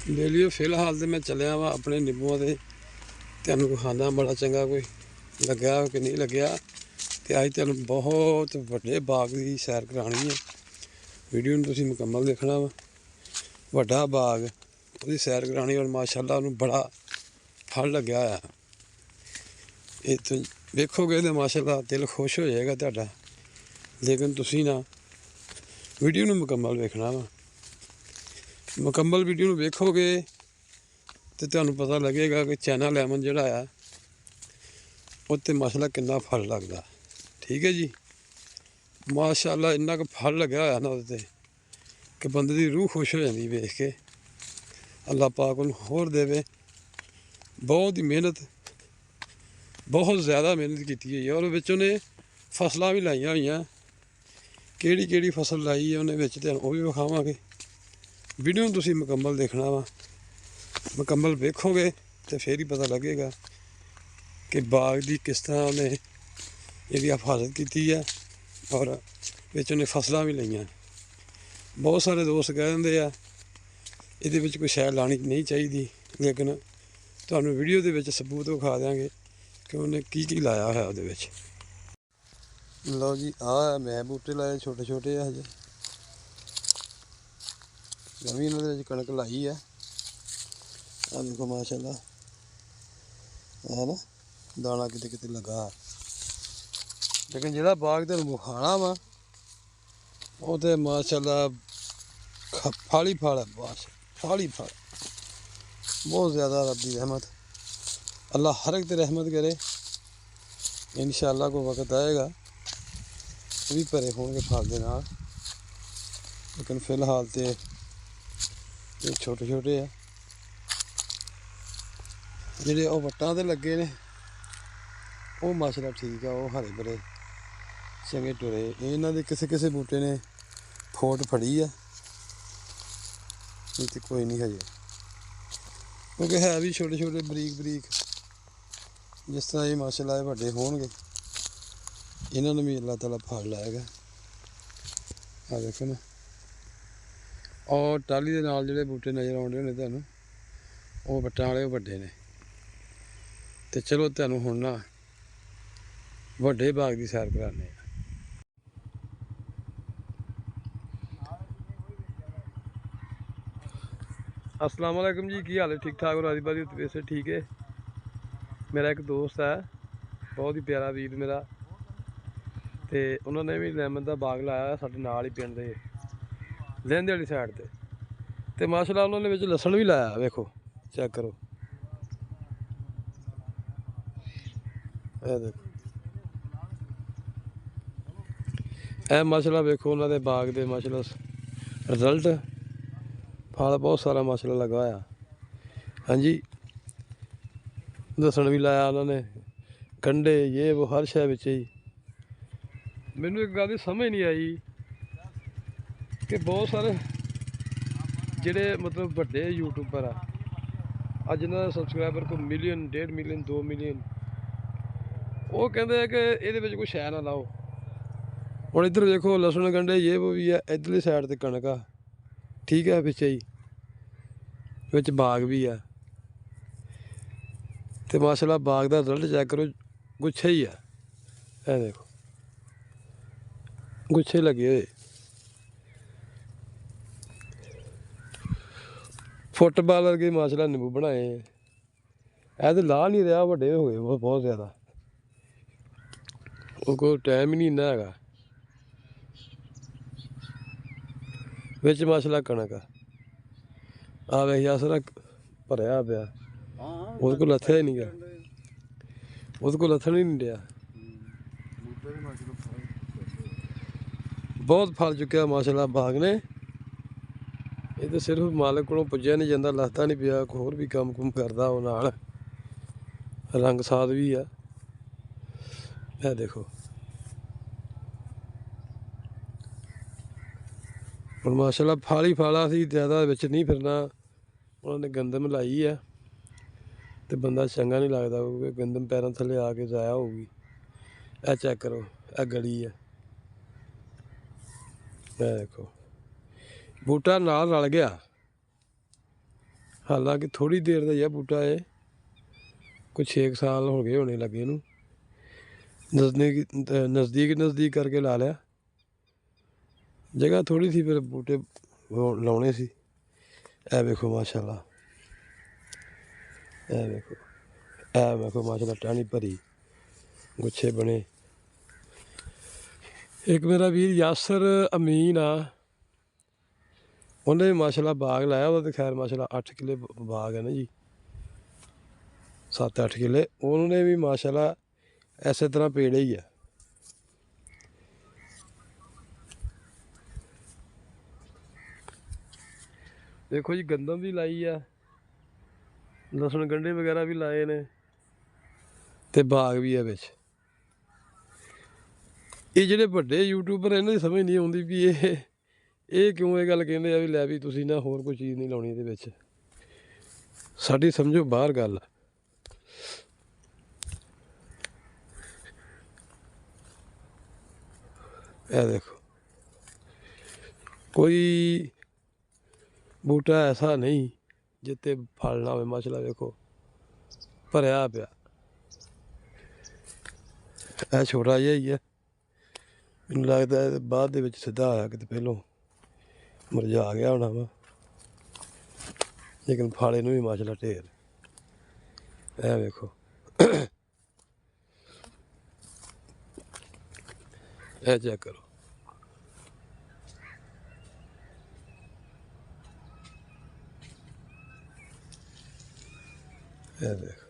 बेलियो फिलहाल तो मैं चलिया वा अपने निंबूआं दे तुहानूं विखाना बड़ा चंगा कोई लग्या कि नहीं लग्या। तो अज तुहानूं बहुत वड्डे बाग की सैर करानी है। वीडियो नूं तुसीं मुकम्मल देखना वा। वड्डा बाग उसकी सैर करानी और माशाअल्लाह उन्होंने बड़ा फल लग्या होया। ये तो वेखोगे तो माशाअल्लाह दिल खुश हो जाएगा तुहाडा। लेकिन तुसीं ना वीडियो नूं मुकम्मल वेखना वा। मुकम्मल वीडियो नूं वेखोगे तो तुहानूं पता लगेगा कि चाइना लैमन जिहड़ा आ उत्ते माशाअल्लाह किन्ना फल लगदा। ठीक है जी, माशाअल्लाह इन्ना क फल लग्या होया ना उहदे ते कि बंदे दी रूह खुश हो जाती वेख के। अल्लाह पाक उन्हूं होर देवे। बहुत ही मेहनत, बहुत ज़्यादा मेहनत की हुई है और विच उन्हें फसलां भी लाइया हुई। किहड़ी किहड़ी फसल लाई है उन्हें विच तुहानूं ओह भी विखावांगे। वीडियो नूं तुसीं मुकम्मल देखना वा। मुकम्मल वेखोगे तो फिर ही पता लगेगा कि बाग की किस तरह उन्हें जिहड़ी हिफाजत की है और विच उन्हें फसलां भी लईयां। बहुत सारे दोस्त कह दिंदे आ इहदे विच कोई शै लानी नहीं चाहिए, लेकिन तुहानूं वीडियो दे विच सबूत विखा देंगे कि उन्हें की लाया होया उहदे विच। लो जी, आ मैं बूटे लाए छोटे छोटे हजे। मैं भी इन्हां दे विच कणक लाई है। आ देखो माशाअल्लाह है ना, दाना किते किते लगा। लेकिन जिहड़ा बाग तुहानूं विखाना वा वो तो माशाअल्लाह फल ही फल है। बस फल ही फल, बहुत ज़्यादा रब दी रहमत। अल्लाह हर एक ते रहमत करे। इंशाअल्लाह कोई वक्त आएगा वो भी भरे होंगे फल दे नाल। लेकिन फिलहाल तो ये छोटे छोटे है। जिहड़े ओह वट्टां ते लगे ने वो माशाअल्लाह ठीक है, वो हरे भरे चंगे टुरे। इन्हां दे किसे किसे बूटे ने फोट फड़ी है, नहीं तो कोई नहीं हजे, क्योंकि है भी छोटे छोटे बरीक बरीक। जिस तरह ये माशाअल्लाह वड्डे होणगे इन्होंने भी अल्लाह ताला फल लाएगा। आ देखो ना, और टाली दे नाल जिहड़े बूटे नज़र आउंदे होणे तुहानूं वो वट्टां वाले वड्डे ने। तो चलो तुहानूं हुण ना वड्डे बाग की सैर कराने। अस्सलाम वालेकुम जी, की हाल है? ठीक ठाक हो? राजी बाजी वैसे ठीक है। मेरा एक दोस्त है, बहुत ही प्यारा वीर मेरा, तो उन्होंने भी लैमन का बाग लाया साडे नाल ही पिंड दे लहंदे वाली साइड ते। तो माशाअल्लाह उन्होंने विच लसन भी लाया, वेखो चेक करो। ए देखो ए माशाअल्लाह वेखो उन्होंने बाग दे माशाअल्लाह रिजल्ट। फल बहुत सारा माशाअल्लाह लगा होया। हाँ जी, लसन भी लाया उन्होंने, गंढे ये वो हर शै विच ही। मैनू एक गल दी समझ नहीं आई कि बहुत सारे जिहड़े मतलब वड्डे यूट्यूबर आ अज जिन्हां दा सबसक्राइबर कोई मिलियन 1.5 मिलियन 2 मिलियन, वो कहते हैं कि ये कोई शै ना लाओ। हुण इधर देखो लसन गंढे ये वो भी है, इधरली साइड ते कणक आ, ठीक है, पिच्छे ही विच बाग भी है। तो माशाअल्लाह बाग का रिजल्ट चेक करो, गुच्छे ही है। ए देखो गुच्छे लगे हुए, फुटबाल वर्गे माशाअल्लाह नींबू बनाए। ऐ तो ला नहीं रहा, वड्डे हो गए बहुत ज़्यादा, वो कोई टाइम ही नहीं इन्ना हैगा। विच माशाअल्लाह कणक आ वेख असर भरया पिया, उहदे कोल लत्थेआ ही नहीं गया, उहदे कोल लत्थन ही नहीं दिया। बहुत फल चुक्या माशाअल्लाह बाग ने। ये तो सिर्फ मालक को पुज्या नहीं जाता, लथदा नहीं पिया, होर भी कम कुम करदा वो नाल, रंग साद भी है। यह देखो हुण माशाअल्लाह फल ही फल, असीं ज़्यादा विच नहीं फिरना। उन्होंने गंदम लाई है तो बंदा चंगा नहीं लगता, क्योंकि गंदम पैरों थले आके ज़ाया होगी। यह चेक करो, यह गली है, यह देखो बूटा नाल रल गया। ਹਾਲਾਂਕਿ ਥੋੜ੍ਹੀ ਦੇਰ ਦਾ ਹੀ ਆ ਬੂਟਾ ਇਹ, ਕੁਝ 6 ਸਾਲ ਹੋ ਗਏ ਹੋਣੇ ਲੱਗੇ ਨੂੰ। ਨਜ਼ਦੀਕ ਕਰਕੇ ਲਾ ਲਿਆ, ਜਗ੍ਹਾ ਥੋੜ੍ਹੀ ਸੀ ਫਿਰ ਬੂਟੇ ਲਾਉਣੇ ਸੀ। ਇਹ ਵੇਖੋ ਮਾਸ਼ਾਅੱਲਾ, ਇਹ ਵੇਖੋ ਮਾਸ਼ਾਅੱਲਾ, ਟਾਹਣੀ ਭਰੀ, ਗੁੱਛੇ ਬਣੇ। ਇੱਕ ਮੇਰਾ ਵੀਰ ਯਾਸਰ ਅਮੀਨ ਆ, ਉਹਨੇ ਮਾਸ਼ਾਅੱਲਾ ਬਾਗ ਲਾਇਆ। ਉਹਦਾ ਤਾਂ ਖੈਰ ਮਾਸ਼ਾਅੱਲਾ 8 ਕਿੱਲੇ ਬਾਗ ਹੈ ਨਾ ਜੀ, 7-8 ਕਿੱਲੇ। ਉਹਨੇ ਵੀ ਮਾਸ਼ਾਅੱਲਾ ਇਸੇ ਤਰ੍ਹਾਂ ਪੇੜੇ ਹੀ ਆ। ਦੇਖੋ ਜੀ, ਗੰਦਮ ਵੀ ਲਾਈ ਆ, ਲਸਣ ਗੰਢੇ ਵਗੈਰਾ ਵੀ ਲਾਏ ਨੇ, ਤੇ ਬਾਗ ਵੀ ਆ ਵਿੱਚ। ਇਹ ਜਿਹੜੇ ਵੱਡੇ ਯੂਟਿਊਬਰ, ਇਹਨਾਂ ਦੀ ਸਮਝ ਨਹੀਂ ਆਉਂਦੀ ਵੀ ਇਹ ਕਿਉਂ ਇਹ ਗੱਲ ਕਹਿੰਦੇ ਆ ਵੀ ਲੈ ਵੀ ਤੁਸੀਂ ਨਾ ਹੋਰ ਕੋਈ ਚੀਜ਼ ਨਹੀਂ ਲਾਉਣੀ ਇਹਦੇ ਵਿੱਚ। ਸਾਡੀ ਸਮਝੋ ਬਾਹਰ ਗੱਲ ਆ। ਇਹ ਦੇਖੋ, ਕੋਈ ਬੂਟਾ ਐਸਾ ਨਹੀਂ ਜਿੱਤੇ ਫਲ ਨਾ ਹੋਵੇ। ਮਾਸ਼ਾਅੱਲਾ ਵੇਖੋ, ਭਰਿਆ ਪਿਆ। ਇਹ ਛੋਟਾ ਜਿਹਾ ਹੀ ਹੈ, ਮੈਨੂੰ ਲੱਗਦਾ ਬਾਅਦ ਦੇ ਵਿੱਚ ਸਿੱਧਾ ਆਇਆ, ਕਿਤੇ ਪਹਿਲੋਂ ਮੁਰਝਾ ਗਿਆ ਹੋਣਾ ਵਾ, ਲੇਕਿਨ ਫਲ ਨੂੰ ਵੀ ਮਾਸ਼ਾਅੱਲਾ ਢੇਰ। ਇਹ ਵੇਖੋ, ਇਹ ਚੈੱਕ ਕਰੋ। ਇਹ ਦੇਖ,